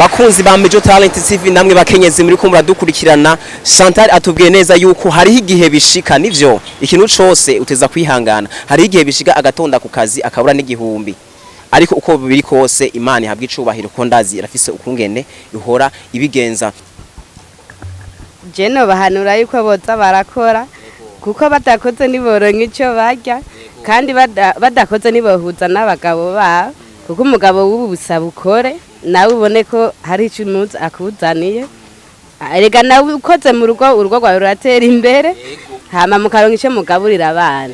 bakunzi ba Major Talent TV namwe bakenyezi muri ko muradukurikirana. Chantal atubwiye neza yuko hari igihe bishika nivyo ikintu cose uteza kwihangana, hari igihe bishika agatonda ku kazi akabura n'igihumbi, ariko uko biri kose Imana ihabwa icubahiro ko ndazi irafise ukungene ihora ibigenza. Jeno bahanura yuko boza barakora kuko badakoze niboronka ico barya kandi badakoze nibohuza n'abagabo babo, kuko umugabo w'ubu busaba ukore nawe ubone ko hari ikintu akuzaniye. Erega nawe ukoze mu rugo urugo rwawe ruratera imbere, hama mukaronka ico mugaburira abana.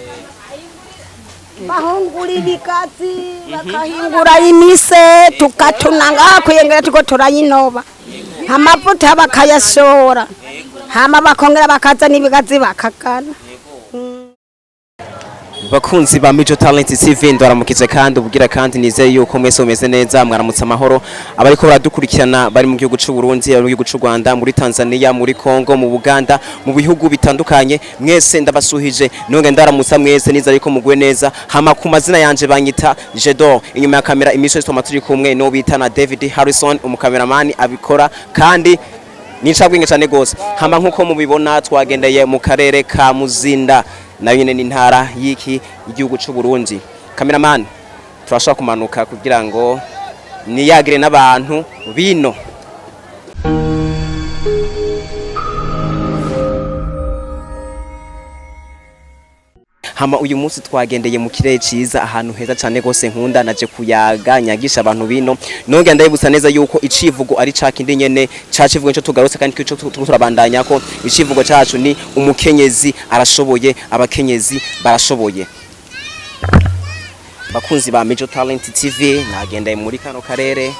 Bahungura ibikazi bakahingura imise tukatunanga kuyengera tuko turayinoba, amavuta bakayashora, hama bakongera bakaza n'ibigazi bakakana. Bakunzi ba Major Talent TV ndaramukije kandi ubwira kandi nizeye yuko mwese umeze neza, mwaramutse amahoro. Abariko baradukurikirana bari mu gihugu cy'u Burundi, mu gihugu cy'u Rwanda, muri Tanzania, muri Kongo, mu Buganda, mu bihugu bitandukanye, mwese ndabasuhije nonge ndaramutsa mwese niza ariko mugwe neza. Hama ku mazina yanje banyita Jedor, inyuma ya kamera imisho tuma turi kumwe no bita na David Harrison, umukameraman abikora kandi nicabwinge cyane gose. Hama nkuko mubibona twagendeye mu karere ka Muzinda nayo nyene n'intara y'iki igihugu cy'u Burundi. Cameraman turashaka kumanuka kugira ngo niyagire n'abantu bino. Hama uyu munsi twagendeye mu kirere ciza ahantu heza cyane gose nkunda naje kuyaga nyagisha abantu bino. Nonge ndayibusa neza yuko icivugo ari cakindi nyene cacivugo cyo tugarutse kandi cyo turabandanya ko icivugo cacu ni umukenyezi arashoboye, abakenyezi barashoboye. Bakunzi ba Major Talent TV nagendeye muri kano karere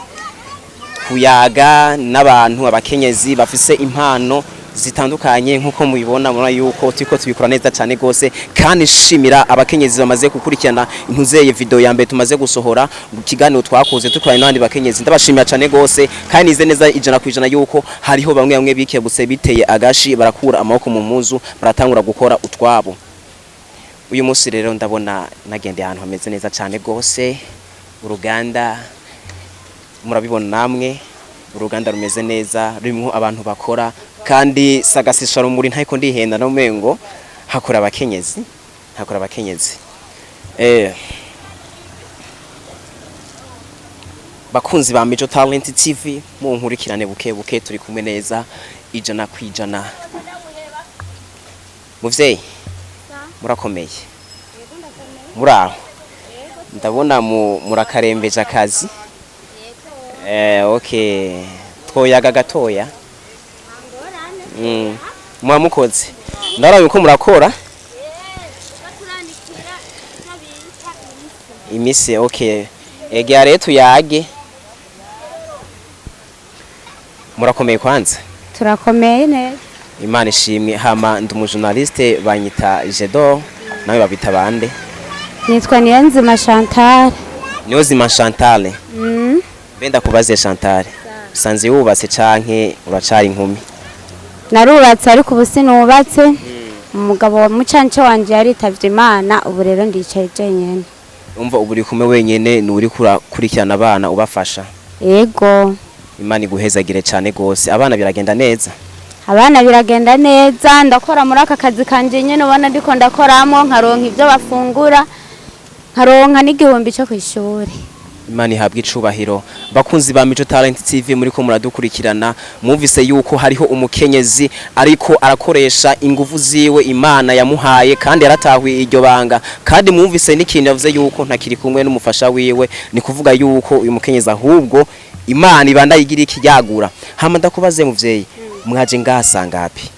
kuyaga n'abantu abakenyezi bafise impano zitandukanye nkuko mubibona mura yuko tiko tubikora neza cyane gose, kandi shimira abakenyezi bamaze gukurikirana intuzeye video ya mbere tumaze gusohora mu kiganiro twakoze tukorana n'abandi bakenyezi. Ndabashimira cyane gose kandi nize neza ijana kwijana yuko hariho bamwe bikebutse biteye agashi barakura amaboko mu muzu baratangura gukora utwabo. Uyu munsi rero ndabona nagende ahantu hameze neza cyane gose, uruganda murabibona namwe, uruganda rumeze neza rurimo abantu bakora kandi sagasisha rumuri ntayiko ndihenda no mengo hakora abakenyezi, hakora abakenyezi. Bakunzi ba Major Talent TV mu nkurikirane buke turi kumwe neza ijana kwijana. Muvyeyi murakomeye muraho, ndabona murakarembeje akazi. Okay twoyaga gatoya mwamukoze ndara yuko murakora imise. Okay egya retu yage murakomeye kwanza. Turakomeye neza Imana ishimwe. Hama ndumu journaliste banyita Jedor, nawe babita bande? Nitwa Niyonzima Chantal. Niyonzima Chantal. Benda kubaze Chantal, sanze wubatse canke uracari inkumi? Narubatse ariko ubu sinubatse. Umugabo wa mucance wanje yaritavye Imana, ubu rero ndicaye jenyene. Umva ubu uri kumwe wenyene nuri kurikirana abana ubafasha? Yego. Imana iguhezagire cyane gose. Abana biragenda neza? Abana biragenda neza, ndakora muri aka kazi kanje nyene ubona ndiko ndakoramo, nkaronka ivyo bafungura, nkaronka n'igihumbi cyo kwishuri. Imana ihabwa icubahiro. Bakunzi ba Major Talent TV muri ko muradukurikirana, mwumvise yuko hariho umukenyezi ariko arakoresha ingufu ziwe Imana yamuhaye kandi yaratahuye iryo banga, kandi mwumvise n'ikintu yavuze yuko ntakiri kumwe n'umufasha wiwe, ni kuvuga yuko uyu mukenyezi ahubwo Imana ibanda yigira ikiyagura. Hama ndakubaze muvyeyi mwaje ngasanga hapi?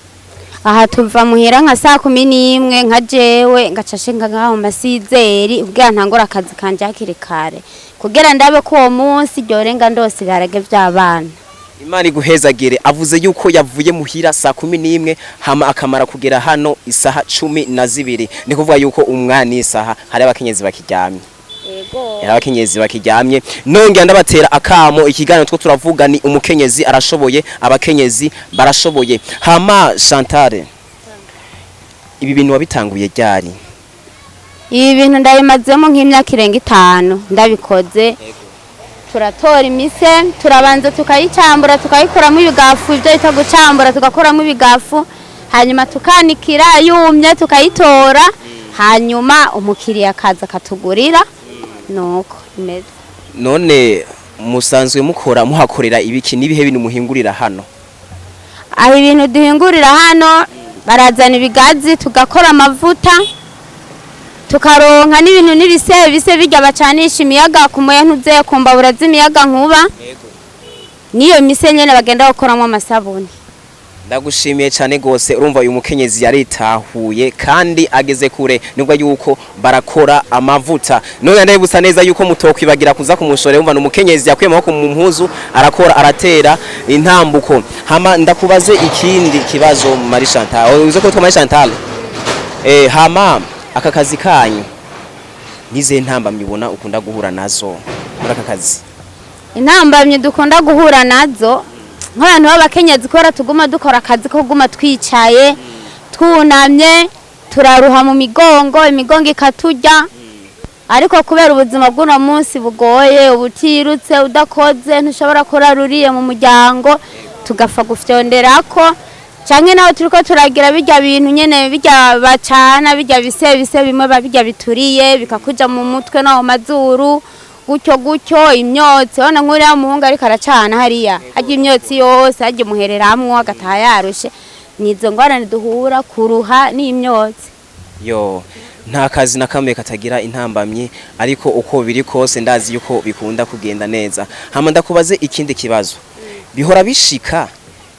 Aha tuva muhira nka 11 nka jewe ngacashe ngaho masizeri ubwa ntangora akazi kanje akirekare kugera ndabe ko uwo munsi ryorenga ndose garage by'abana. Imana iguhezagire. Avuze yuko yavuye muhira 11 hama akamara kugera hano isaha 12, ni kuvuga yuko umwana isaha hari abakenyezi bakiryamye. Yego. Abakenyezi bakiryamye. Nonge ndabatera akamo ikiganiro two turavuga ni umukenyezi arashoboye, abakenyezi barashoboye. Hama Chantal, ibi bintu wabitanguye ryari? Ibi bintu ndabimazemo nk'imyaka irenga 5 ndabikoze. turatora imise turabanza tukayicambura tukayikuramo ibigafu ibyo bita gucambura tugakuramo ibigafu hanyuma tukanikira yumye tukayitora hanyuma umukiriya akaza akatugurira nuko imeze. None musanzwe muhakorera ibiki nibihe bintu muhingurira hano? Aho ibintu duhingurira hano barazana ibigazi tugakora amavuta tukaronka n'ibintu n'ibise bijya bacanisha imiyaga ku moya ntuze kumbabura z'imiyaga nkuba niyo mise nyene bagenda bakoramo amasabuni. Ndagushimiye cyane gose urumva uyu mukenyezi yaritahuye kandi ageze kure nubwo yuko barakora amavuta none ndayibusa neza yuko mutokwibagira kuza kumushore umva n'umukenyezi yakuyemo ko mu mpuzu arakora aratera intambuko. Hama ndakubaze ikindi kibazo Marie Chantal uze ko Marie Chantal hama aka kazi kanyu nize ntambamye ubona ukunda guhura nazo muri aka kazi? Intambamye dukunda guhura nazo nk'abantu b'abakenyezi kora tuguma dukora akazi ko guma twicaye twunamye turaruha mu imigongo ikaturya ariko kubera ubuzima bw'uno munsi bugoye ubutirutse udakoze ntushobora kuraruriye mu muryango tugafa gufyonderako canke naho turiko turagira bijya bintu nyene bijya bacana bijya bise bimwe babijya bituriye bikakuja mu mutwe no mu mazuru gutyo imyotsi ona nkuriya muhungu ariko aracana hariya hajya imyotsi yose hajya muhereramwo agataha yarushe nizo ngorane duhura kuruha n'imyotsi. Yo nta kazi na kamwe katagira intambamye ariko uko biri kose ndazi yuko bikunda kugenda neza. Hama ndakubaze ikindi kibazo bihora bishika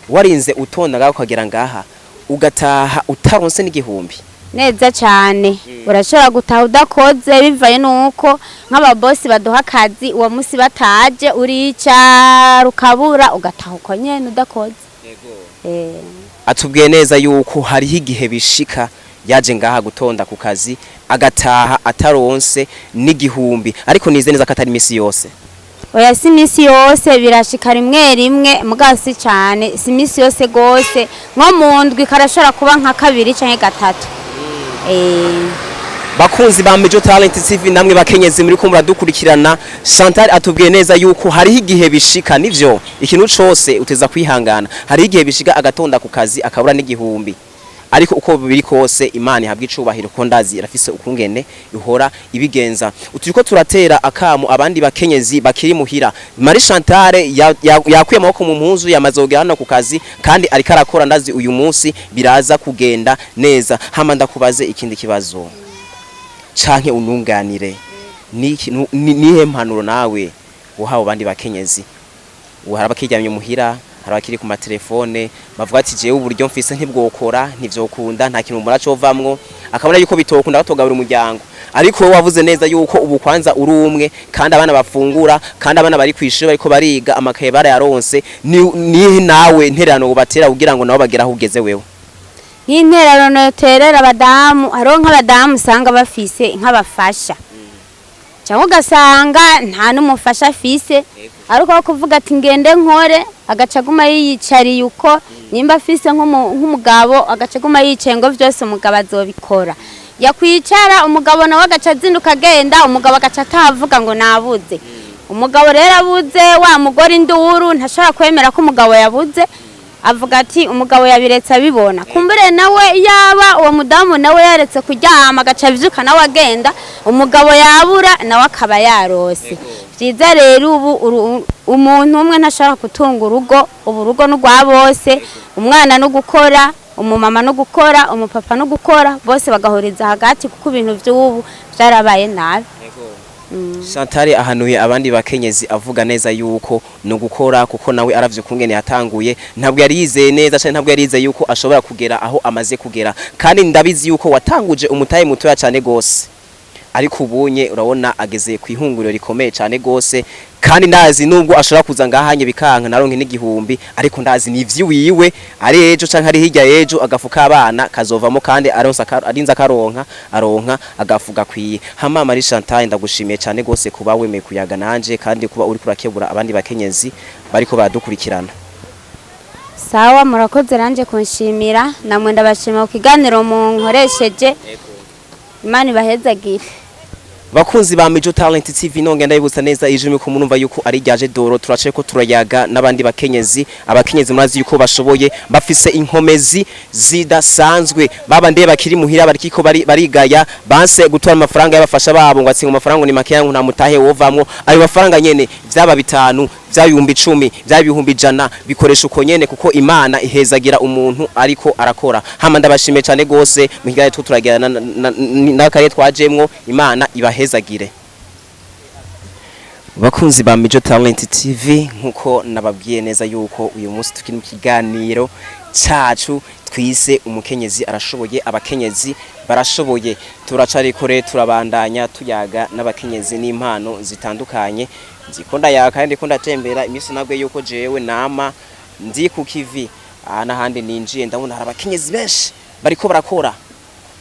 warinze utonda ukagera ngaha ugataha utaronse n'igihumbi? Neza cyane urashobora gutaha udakoze bivaye nuko nk'ababosi baduha akazi uwo musi bataje urica rukabura ugataha uko nyene udakoze. Atubwiye neza yuko hariho igihe bishika yaje ngaha gutonda ku kazi agataha ataronse n'igihumbi ariko nize neza ko atari imisi yose. Oya si imisi yose birashika rimwe mugasi cyane si imisi yose gose nko mu ndwi karashobora kuba nka 2 canke 3. Bakunzi ba Major Talent TV namwe bakenyezi muri ko muradukurikirana Chantal atubwiye neza yuko hariho igihe bishika nivyo ikintu cose uteza kwihangana hariho igihe bishika agatonda ku kazi akabura n'igihumbi ariko uko biri kose Imana ihabwa icubahiro ko ndazi irafise ukungene ihora ibigenza. Uturiko turatera akamu abandi bakenyezi bakiri muhira Marie Chantal yakuye amaboko mu mpuzu yamazogera hano ku kazi kandi ariko arakora ndazi uyu munsi biraza kugenda neza. Hama ndakubaze ikindi kibazo canke ununganire nihe mpanuro nawe uhawe abandi bakenyezi uharaba kiryamye muhira harabakiri ku matelefone bavuga ati jewe uburyo mfise ntibwokora ntivyokunda nta kintu muracovamwo akabona yuko bitokunda batogabura umuryango ariko wowe wavuze neza yuko ubu kwanza uri umwe kandi abana bafungura kandi abana bari kwishura bariko bariga amakaye barayaronse ni nawe intererano ubatera kugira ngo nabo bageraho ugeze wewe? Intererano terera abadamu aronka abadamu usanga bafise nk'abafasha cyangwa ugasanga nta n'umufasha afise ariko kuvuga ati ngende nkore agacaguma yiyicariye uko nimba afise nk'umugabo agacaguma yicengo byose umugabo azobikora yakwicara umugabo nawe agacazinduka agenda umugabo agaca atavuga ngo nabuze umugabo rero abuze wa mugore induru ntashobora kwemera ko umugabo yabuze avuga ati umugabo yabiretse abibona kumbere nawe yaba uwo mudamu nawe yaretse kuryama agaca bizuka nawe agenda umugabo yabura nawe akaba yarose. Byiza rero ubu umuntu umwe ntashaka kutunga urugo urugo n'ugwa bose umwana no gukora umumama no gukora umupapa no gukora bose bagahuriza hagati kuko ibintu by'ubu byarabaye nabi. Chantal ahanuye abandi bakenyezi avuga neza yuko no gukora kuko nawe aravye kungene yatanguye ntabwo yari yizeye neza cyane ntabwo yari yizeye yuko ashobora kugera aho amaze kugera kandi ndabizi yuko watanguje umutaye mutoya cyane gose ariko ubunye urabona ageze kwihunguriro rikomeye cyane gose kandi ndazi nubwo ashobora kuza ngahanye bikanka naronke n'igihumbi ariko ndazi nivyi wiwe ari ejo canke ari hirya ejo agafuka abana kazovamo kandi arinza aronka agafuka kwiye. Hama Marie Chantal ndagushimiye cyane gose kuba wemeye kuyaga nanje kandi kuba uri kurakebura abandi bakenyezi bariko baradukurikirana. Sawa murakoze ranje kunshimira namwe ndabashima ku kiganiro mu nkoresheje Imana ibahezagire. Bakunzi ba Mijo Talent TV nonge ndabibutsa neza ijumi ko munumva yuko ari ryaje doro turace ko turayaga nabandi bakenyezi abakenyezi murazi yuko bashoboye bafise inkomezi zidasanzwe babande bakiri muhira barikiko barigaya banse gutora amafaranga y'abafasha babo ngo atsinga amafaranga ni make yangu nta mutahe wovamwo ayo mafaranga nyene vyaba bitanu vyabihumbi 10 vyabihumbi 100 bikoresha uko nyene kuko Imana ihezagira umuntu ariko arakora hama ndabashime cyane gose muhigaye turagira nakare twajemwo Imana ibahezagire. Bakunzi ba Mijo Talent TV nkuko nababwiye neza yuko uyu munsi tukiri mu kiganiro cacu twise umukenyezi arashoboye abakenyezi barashoboye turacari kore turabandanya tuyaga n'abakenyezi n'impano zitandukanye nzikunda ya kandi ndikunda tembera imisi nabwe yuko jewe nama ndi ku kivi ana handi ninjiye ndabona hari abakenyezi benshi bariko barakora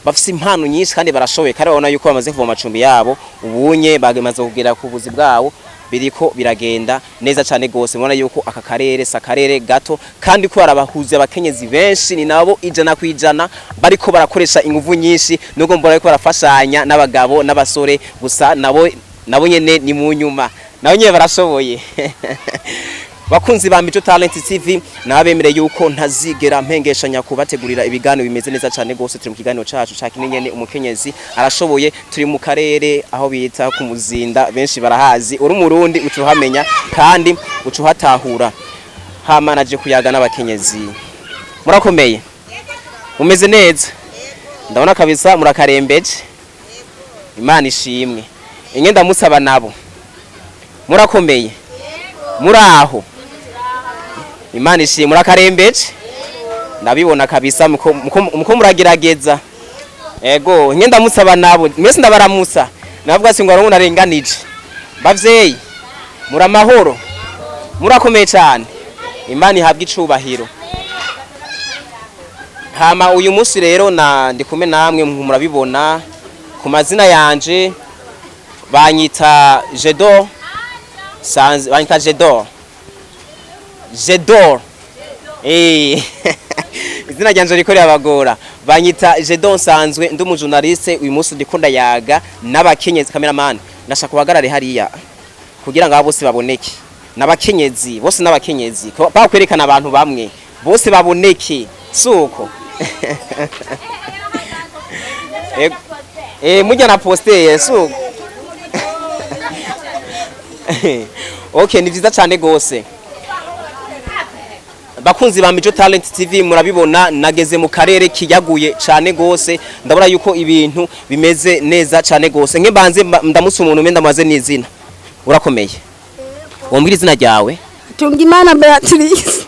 bafise impano nyinshi kandi barashoboye kandi babona yuko bamaze kuva macumbi yabo ubunye bagemaze kugera ku buzi bwabo biriko biragenda neza cyane gose mubona yuko aka karere sakarere gato kandi ko arabahuze abakenyezi benshi ni nabo ijana kwijana bariko barakoresha inguvu nyinshi nuko mbona yuko barafashanya n'abagabo n'abasore gusa nabo nyene ni mu nyuma nabo nyene barashoboye. Bakunzi ba Mijo Talent TV nabemere yuko ntazigera mpengeshanya kubategurira ibiganiro bimeze neza cyane gose turi mu kiganiro cacu cakinyenyene umukenyezi arashoboye turi mu karere aho bita ku Muzinda benshi barahazi uri umurundi ucuhamenya kandi ucuhatahura hama naje kuyaga n'abakenyezi murakomeye umeze neza ndabona kabisa murakarembeje Imana ishimwe ingenda musaba nabo murakomeye muraho Imana ishimwe murakarembeje ndabibona kabisa muko muragerageza ego ngenda musaba nabo mwese ndabaramusa navuga singo arongo narenganije bavyeyi muramahoro murakomeye cyane Imana ihabwa icubahiro hama uyu munsi rero ndikume namwe murabibona ku mazina yanje banyita Jedor Sans banyita Jedor izina ryanje rikorera abagora banyita Jedor nsanzwe ndi umujournaliste uyu munsi ndikunda yaga n'abakenyezi cameraman nashaka kubagarare hariya kugira ngo bose baboneke n'abakenyezi bose n'abakenyezi bakwerekana abantu bamwe bose baboneke suko mujya na poster suko okay ni vyiza cyane gose. Bakunzi ba Mijo Talent TV murabibona nageze mu karere kiyaguye cyane gose ndabona yuko ibintu bimeze neza cyane gose nkebanze ndamusa umuntu menda maze nizina urakomeye wombwira izina ryawe Tungimana Beatrice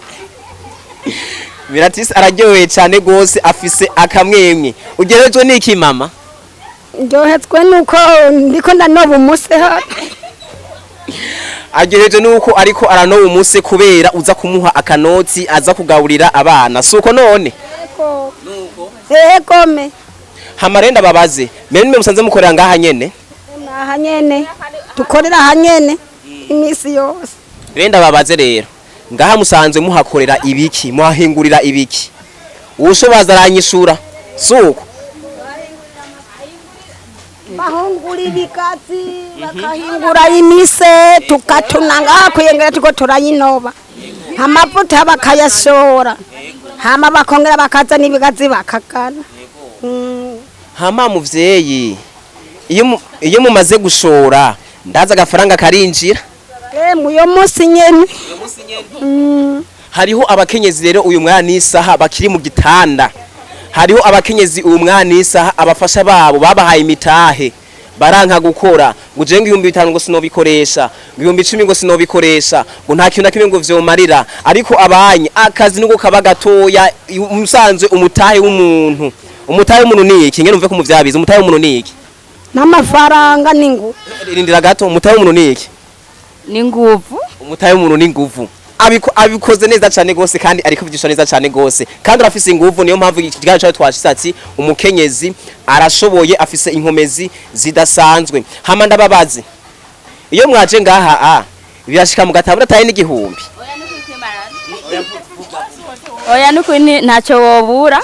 Beatrice araryoheye cyane gose afise akamwemwe ugerejwe niki mama ndohetswe nuko ndiko ndanoba umuse ha agereje nuko ariko aranoba umuse kubera uza kumuha akanoti aza kugaburira abana suko none nuko me hamarenda babaze mene musanze mukorera ngaha nyene naha nyene tukorera hanyene imisi yose renda babaze rero ngaha musanze muhakorera ibiki muhahingurira ibiki ushobaza aranyishura suko bahungura ibikazi bakahingura imise tukatunanga kuyengera tuko turayinoba amavuta bakayashora hama bakongera bakaza n'ibigazi bakakana hama muvyeyi iyo mumaze gushora ndaza agafaranga karinjira muyo munsi nyene hariho abakenyezi rero uyu mwana isaha bakiri mu gitanda hariho abakenyezi uyu mwana isaha abafasha babo babahaye imitahe baranka gukora ngo je 5,000 ngo sinobikoresha 10,000 ngo sinobikoresha ngo nta kintu nakimwe ngo vyomarira ariko abanye akazi nuko kaba gatoya umusanzwe umutahe w'umuntu ni iki ngene umve ko muvyabiza umutahe w'umuntu ni iki n'amafaranga ningu irindira gato umutahe w'umuntu ni iki ni nguvu umutahe w'umuntu ni nguvu abikoze neza cyane gose kandi ariko byisho neza cyane gose kandi arafise inguvu niyo mpamvu ikiganiro cyacu twashitse umukenyezi arashoboye afise inkomezi zidasanzwe hama ndababaze iyo mwaje ngaha birashika mu gatabura taye n'igihumbi oya nuko ntacyo wobura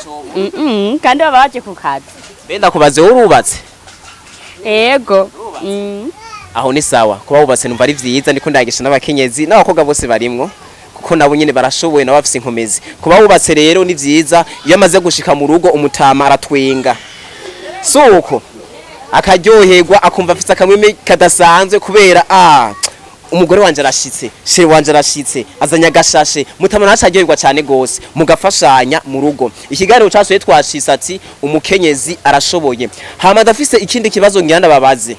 kandi baba baje ku kazi benda kubaze urubatse ego aho ni sawa kuba wubatse numva ari vyiza ndiko ndagisha n'abakenyezi n'abakobwa bose barimwo kuko nabo nyene barashoboye nabo bafise inkomezi kuba wubatse rero ni vyiza iyo amaze gushika mu rugo umutama aratwenga suko akaryoherwa akumva afise akamweme kadasanzwe kubera umugore wanje arashitse shere wanje arashitse azanya agashashe mutama nacaryoherwa cyane gose mugafashanya mu rugo ikiganiro cyasoye twashisa ati umukenyezi arashoboye hama dafise ikindi kibazo ngiranda babaze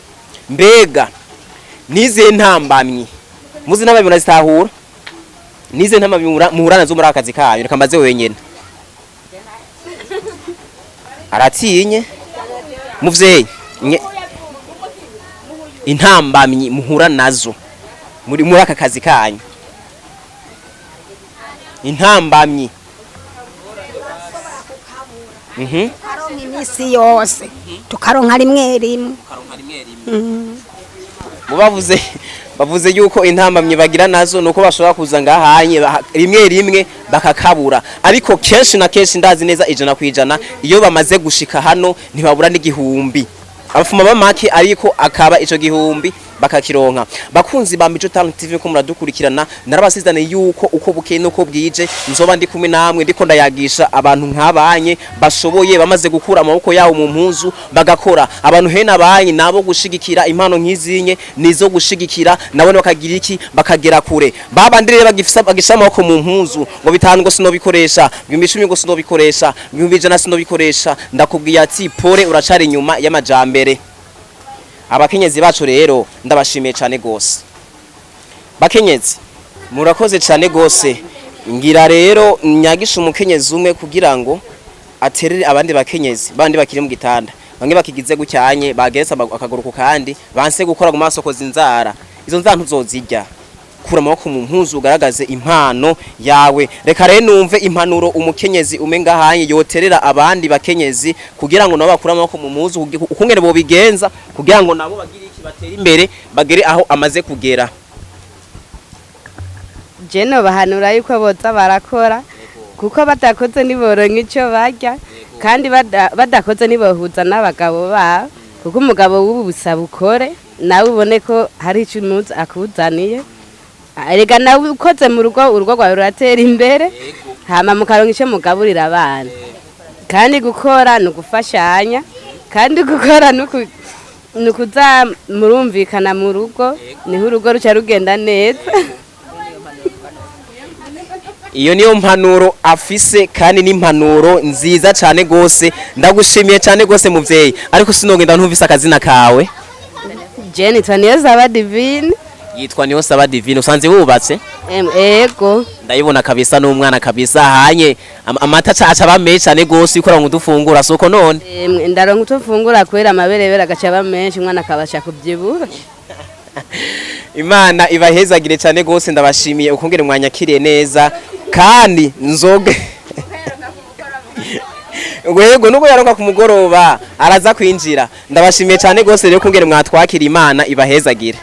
mbega nize ntambamyi muzi n'ababibona zitahura nize ntamabimura muhurana zo muri akazi kayo reka mbaze wenyene aratinye muvyeyi intambamyi muhura nazo muri aka kazi kanyu intambamyi tukaronka imisi yose tukaronka rimwe rimwe bavuze yuko intambamyi bagira nazo nuko bashobora kuza ngahanye rimwe rimwe bakakabura ariko kenshi na kenshi ndazi neza 100% iyo bamaze gushika hano ntibabura n'igihumbi abafuma bamake ariko akaba ico gihumbi bakakironka bakunzi ba Mico Talent TV ko muradukurikirana narabasizane yuko uko bukeye nuko bwije nzoba ndi kumwe namwe ndiko ndayagisha abantu nk'abanye bashoboye bamaze gukura amaboko yawo mu mpuzu bagakora abantu hena abanye nabo gushigikira impano nk'izinye nizo gushigikira nabone bakagira iki bakagera kure babandire bagisha amaboko mu mpuzu ngo bitanu ngo sino bikoresha 10 ngo sino bikoresha 2000 sino bikoresha ndakubwiye ati pore uracari nyuma y'amajambere abakenyezi bacu rero ndabashimiye cyane gose bakenyezi murakoze cyane gose ngira rero nyagisha umukenyezi umwe kugira ngo aterere abandi bakenyezi bandi bakiri mu gitanda bamwe bakigize gucyanye bagesa akaguruko kandi banse gukora mu masoko zinzara izo nzantu zozirya kura amaboko mu mpuzu ugaragaze impano yawe reka rero numve impanuro umukenyezi umenga hanye yoterera abandi bakenyezi kugira ngo nabo bakura amaboko mu mpuzu ukungene bo bigenza kugira ngo nabo bagire iki batera imbere bagere aho amaze kugera jeno bahanura yuko boza barakora kuko batakoze niboronka ico barya kandi badakoze nibohuza n'abagabo babo kuko umugabo w'ubusaba ukore nawe ubone ko hari ico umunsi akuzaniye erega nawe ukoze mu rugo urugo rwawe ruratera imbere hama mukaronka ico mugaburira abana kandi gukora nugufashanya kandi gukora nukuza murumvikana mu rugo niho urugo ruca rugenda neza iyo niyo mpanuro afise kandi n'impanuro nziza cyane gose ndagushimiye cyane gose muvyeyi ariko sinogenda ntumvise akazina kawe Jenny Twaniyosaba Divine yitwa Niyosaba Divine usanze wubatse ego ndayibona kabisa n'umwana kabisa hanye amata caca bamenye cyane gose ikora ngo dufungura soko none ndaronka utufungura kwera amaberebera agaca bamenye umwana akabasha kubyibura Imana ibahezagire cyane gose ndabashimiye ukongere mwanyakiriye neza kandi nzoge Wego nuko yaronka ku mugoroba araza kwinjira ndabashimiye cyane gose rero kungere mwatwakira Imana ibahezagire